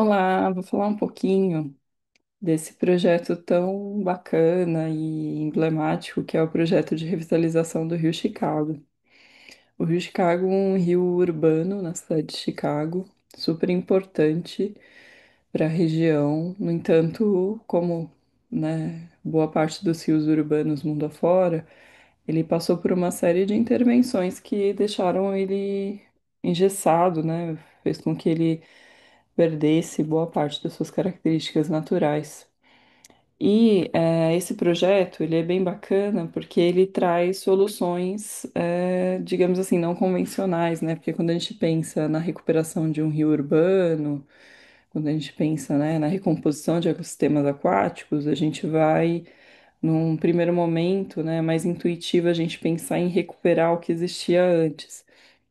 Olá, vou falar um pouquinho desse projeto tão bacana e emblemático que é o projeto de revitalização do Rio Chicago. O Rio Chicago é um rio urbano na cidade de Chicago, super importante para a região. No entanto, como, né, boa parte dos rios urbanos mundo afora, ele passou por uma série de intervenções que deixaram ele engessado, né? Fez com que ele perdesse boa parte das suas características naturais. E esse projeto, ele é bem bacana porque ele traz soluções, digamos assim, não convencionais, né? Porque quando a gente pensa na recuperação de um rio urbano, quando a gente pensa, né, na recomposição de ecossistemas aquáticos, a gente vai, num primeiro momento, né, mais intuitivo, a gente pensar em recuperar o que existia antes.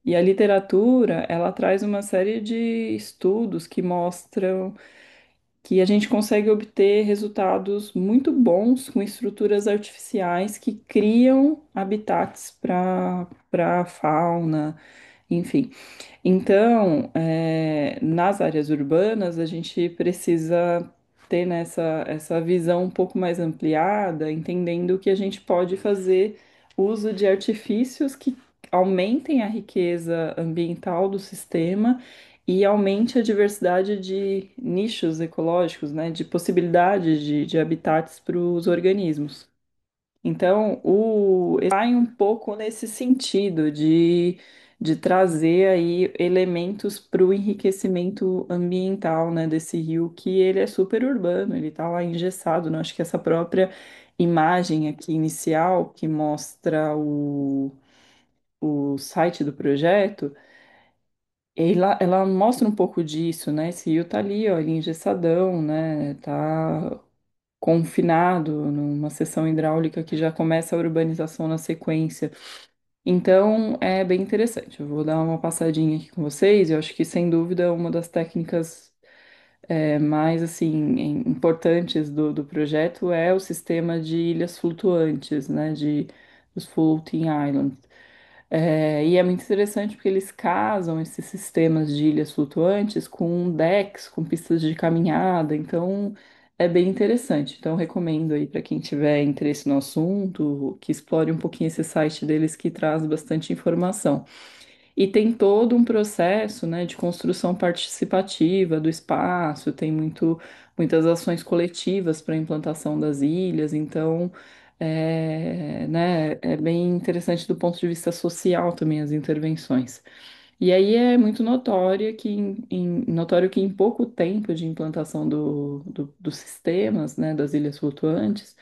E a literatura, ela traz uma série de estudos que mostram que a gente consegue obter resultados muito bons com estruturas artificiais que criam habitats para fauna, enfim. Então, nas áreas urbanas, a gente precisa ter essa visão um pouco mais ampliada, entendendo que a gente pode fazer uso de artifícios que aumentem a riqueza ambiental do sistema e aumente a diversidade de nichos ecológicos, né, de possibilidades de habitats para os organismos. Então, vai um pouco nesse sentido de trazer aí elementos para o enriquecimento ambiental, né, desse rio, que ele é super urbano, ele está lá engessado, né? Acho que essa própria imagem aqui inicial que mostra o site do projeto, ela mostra um pouco disso, né? Esse rio tá ali, ó, ele engessadão, né? Tá confinado numa seção hidráulica que já começa a urbanização na sequência. Então, é bem interessante. Eu vou dar uma passadinha aqui com vocês. Eu acho que, sem dúvida, uma das técnicas mais assim importantes do projeto é o sistema de ilhas flutuantes, né? Os floating islands. E é muito interessante porque eles casam esses sistemas de ilhas flutuantes com decks, com pistas de caminhada, então é bem interessante. Então recomendo aí para quem tiver interesse no assunto, que explore um pouquinho esse site deles que traz bastante informação. E tem todo um processo, né, de construção participativa do espaço, tem muitas ações coletivas para a implantação das ilhas, então né, é bem interessante do ponto de vista social também as intervenções. E aí é muito notório que em pouco tempo de implantação dos sistemas, né, das ilhas flutuantes,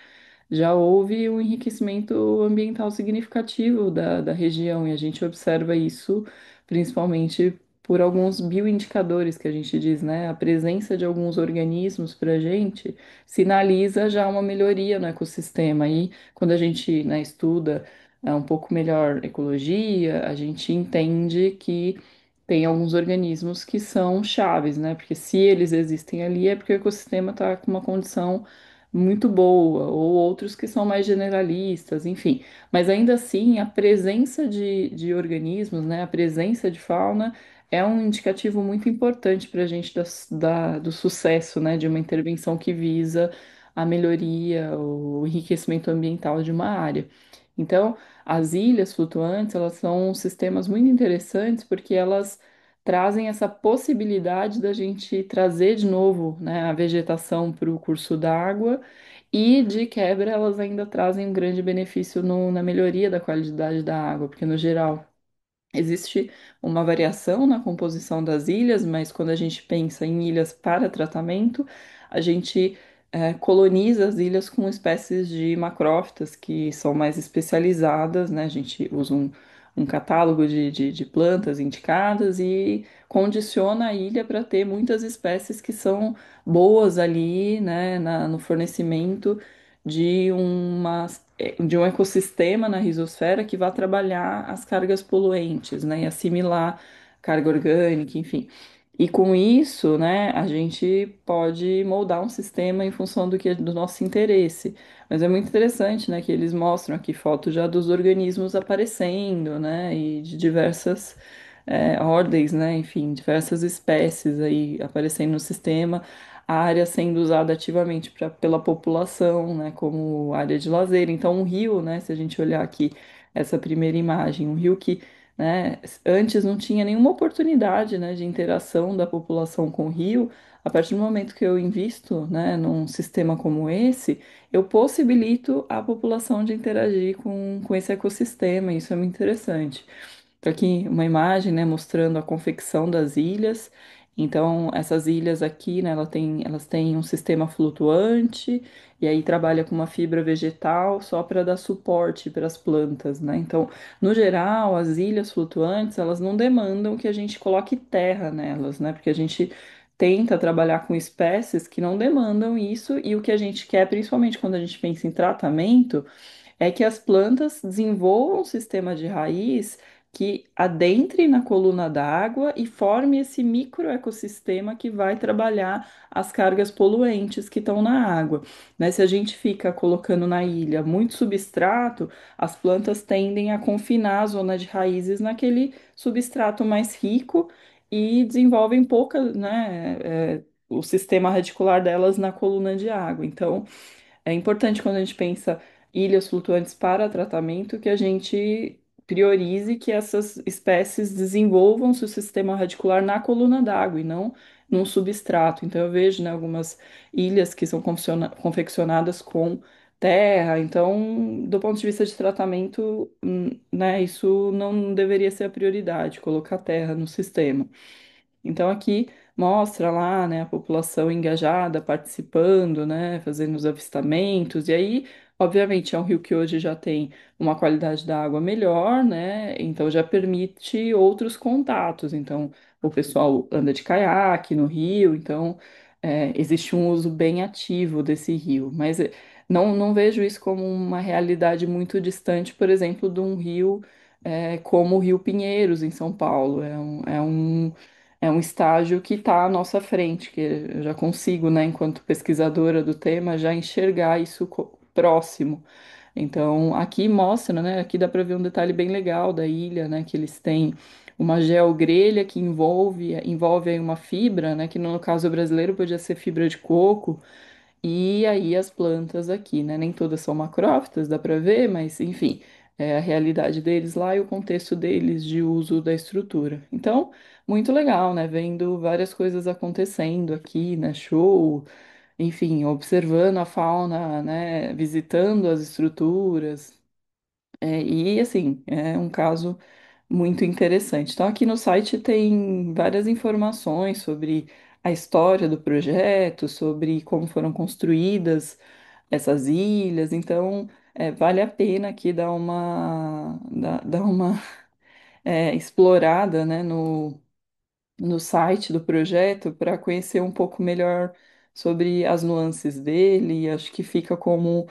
já houve um enriquecimento ambiental significativo da região, e a gente observa isso principalmente por alguns bioindicadores que a gente diz, né? A presença de alguns organismos para a gente sinaliza já uma melhoria no ecossistema. E quando a gente, né, estuda um pouco melhor ecologia, a gente entende que tem alguns organismos que são chaves, né? Porque se eles existem ali é porque o ecossistema está com uma condição muito boa, ou outros que são mais generalistas, enfim. Mas ainda assim, a presença de organismos, né? A presença de fauna é um indicativo muito importante para a gente do sucesso, né? De uma intervenção que visa a melhoria, o enriquecimento ambiental de uma área. Então, as ilhas flutuantes, elas são sistemas muito interessantes porque elas trazem essa possibilidade da gente trazer de novo, né, a vegetação para o curso d'água e, de quebra, elas ainda trazem um grande benefício na melhoria da qualidade da água, porque, no geral, existe uma variação na composição das ilhas, mas quando a gente pensa em ilhas para tratamento, a gente coloniza as ilhas com espécies de macrófitas que são mais especializadas, né? A gente usa um catálogo de plantas indicadas e condiciona a ilha para ter muitas espécies que são boas ali, né, no fornecimento de de um ecossistema na risosfera que vai trabalhar as cargas poluentes, né, e assimilar carga orgânica, enfim. E com isso, né, a gente pode moldar um sistema em função do nosso interesse. Mas é muito interessante, né, que eles mostram aqui fotos já dos organismos aparecendo, né, e de diversas ordens, né? Enfim, diversas espécies aí aparecendo no sistema, a área sendo usada ativamente pela população, né? Como área de lazer. Então, um rio, né? Se a gente olhar aqui essa primeira imagem, um rio que, né, antes não tinha nenhuma oportunidade, né, de interação da população com o rio. A partir do momento que eu invisto, né, num sistema como esse, eu possibilito a população de interagir com esse ecossistema. Isso é muito interessante. Então, aqui uma imagem, né, mostrando a confecção das ilhas. Então, essas ilhas aqui, né, elas têm um sistema flutuante e aí trabalha com uma fibra vegetal só para dar suporte para as plantas, né? Então, no geral, as ilhas flutuantes, elas não demandam que a gente coloque terra nelas, né? Porque a gente tenta trabalhar com espécies que não demandam isso e o que a gente quer, principalmente quando a gente pensa em tratamento, é que as plantas desenvolvam um sistema de raiz que adentre na coluna d'água e forme esse microecossistema que vai trabalhar as cargas poluentes que estão na água, né? Se a gente fica colocando na ilha muito substrato, as plantas tendem a confinar a zona de raízes naquele substrato mais rico e desenvolvem pouca, né, o sistema radicular delas na coluna de água. Então, é importante quando a gente pensa ilhas flutuantes para tratamento que a gente priorize que essas espécies desenvolvam seu sistema radicular na coluna d'água e não num substrato. Então eu vejo, né, algumas ilhas que são confeccionadas com terra. Então, do ponto de vista de tratamento, né, isso não deveria ser a prioridade, colocar terra no sistema. Então aqui mostra lá, né, a população engajada, participando, né, fazendo os avistamentos. E aí, obviamente, é um rio que hoje já tem uma qualidade da água melhor, né? Então já permite outros contatos. Então o pessoal anda de caiaque no rio, então existe um uso bem ativo desse rio. Mas não vejo isso como uma realidade muito distante, por exemplo, de um rio como o Rio Pinheiros, em São Paulo. É um estágio que está à nossa frente, que eu já consigo, né, enquanto pesquisadora do tema, já enxergar isso próximo. Então, aqui mostra, né, aqui dá para ver um detalhe bem legal da ilha, né, que eles têm uma geogrelha que envolve aí uma fibra, né, que no caso brasileiro podia ser fibra de coco, e aí as plantas aqui, né? Nem todas são macrófitas, dá para ver, mas enfim, é a realidade deles lá e o contexto deles de uso da estrutura. Então, muito legal, né? Vendo várias coisas acontecendo aqui, né? Show, enfim, observando a fauna, né? Visitando as estruturas. E assim, é um caso muito interessante. Então, aqui no site tem várias informações sobre a história do projeto, sobre como foram construídas essas ilhas. Então, vale a pena aqui dar uma explorada, né, no site do projeto para conhecer um pouco melhor sobre as nuances dele. Acho que fica como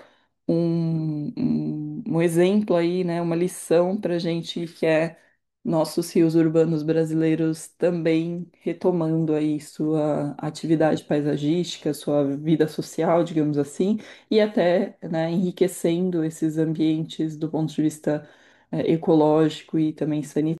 um exemplo aí, né, uma lição para a gente que é nossos rios urbanos brasileiros também retomando aí sua atividade paisagística, sua vida social, digamos assim, e até, né, enriquecendo esses ambientes do ponto de vista, ecológico e também sanitário.